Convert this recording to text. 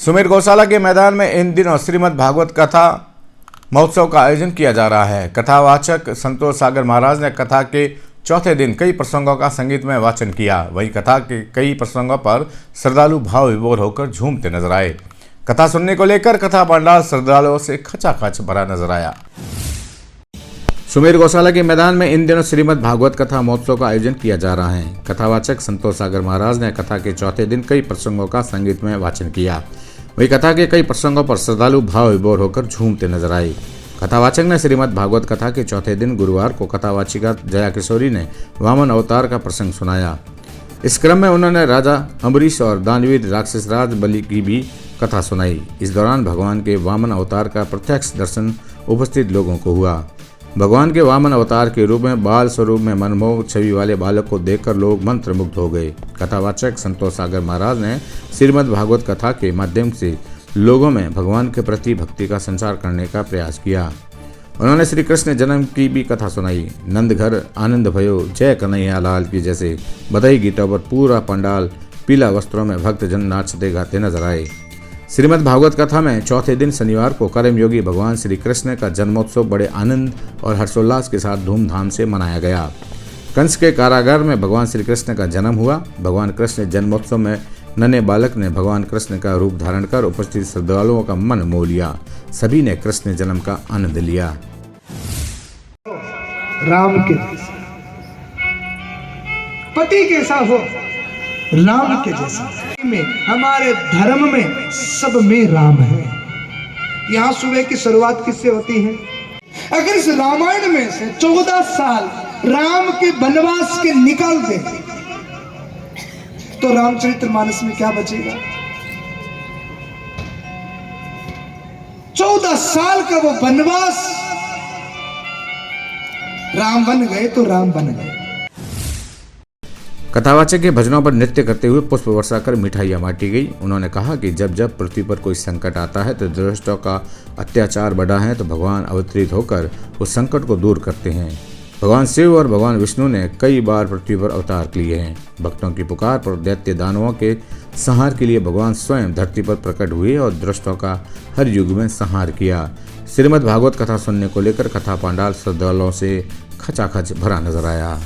सुमेर गौशाला के मैदान में इन दिनों श्रीमद् भागवत कथा महोत्सव का आयोजन किया जा रहा है। कथावाचक संतोष सागर महाराज ने कथा के चौथे दिन कई प्रसंगों का संगीतमय वाचन किया। वहीं कथा के कई प्रसंगों पर श्रद्धालु भाव विभोर होकर झूमते नजर आए। कथा सुनने को लेकर कथा पंडाल श्रद्धालुओं से खचाखच भरा नजर आया। सुमेर गौशाला के मैदान में इन दिनों श्रीमद् भागवत कथा महोत्सव का आयोजन किया जा रहा है। कथावाचक संतोष सागर महाराज ने कथा के चौथे दिन कई प्रसंगों का संगीतमय वाचन किया। वही कथा के कई प्रसंगों पर श्रद्धालु भाव विभोर होकर झूमते नजर आए। कथावाचक ने श्रीमद् भागवत कथा के चौथे दिन गुरुवार को कथावाचिका जया किशोरी ने वामन अवतार का प्रसंग सुनाया। इस क्रम में उन्होंने राजा अम्बरीश और दानवीर राक्षस राज बलि की भी कथा सुनाई। इस दौरान भगवान के वामन अवतार का प्रत्यक्ष दर्शन उपस्थित लोगों को हुआ। भगवान के वामन अवतार के रूप में बाल स्वरूप में मनमोहक छवि वाले बालक को देखकर लोग मंत्रमुग्ध हो गए। कथावाचक संतोष सागर महाराज ने श्रीमद् भागवत कथा के माध्यम से लोगों में भगवान के प्रति भक्ति का संचार करने का प्रयास किया। उन्होंने श्री कृष्ण जन्म की भी कथा सुनाई। नंद घर आनंद भयो जय कन्हैया लाल की जैसे बधाई गीतों पर पूरा पंडाल पीला वस्त्रों में भक्तजन नाचते गाते नजर आए। श्रीमद् भागवत कथा में चौथे दिन शनिवार को कर्मयोगी भगवान श्री कृष्ण का जन्मोत्सव बड़े आनंद और हर्षोल्लास के साथ धूमधाम से मनाया गया। कंस के कारागार में भगवान श्री कृष्ण का जन्म हुआ। भगवान कृष्ण जन्मोत्सव में नन्हे बालक ने भगवान कृष्ण का रूप धारण कर उपस्थित श्रद्धालुओं का मन मोह लिया। सभी ने कृष्ण जन्म का आनंद लिया। राम के जैसा पति कैसा हो, राम के जैसा में हमारे धर्म में सब में राम है। यहाँ सुबह की शुरुआत किससे होती है? अगर इस रामायण में से 14 साल राम के वनवास के निकाल दे तो रामचरितमानस में क्या बचेगा? 14 साल का वो वनवास, राम बन गए तो राम बन गए। कथावाचक के भजनों पर नृत्य करते हुए पुष्प वर्षा कर मिठाइयाँ बांटी गई। उन्होंने कहा कि जब जब पृथ्वी पर कोई संकट आता है तो दुष्टों का अत्याचार बढ़ा है तो भगवान अवतरित होकर उस संकट को दूर करते हैं। भगवान शिव और भगवान विष्णु ने कई बार पृथ्वी पर अवतार लिए हैं। भक्तों की पुकार पर दैत्य दानवों के संहार के लिए भगवान स्वयं धरती पर प्रकट हुए और दुष्टों का हर युग में संहार किया। श्रीमद् भागवत कथा सुनने को लेकर कथा पंडाल श्रद्धालुओं से खचाखच भरा नजर आया।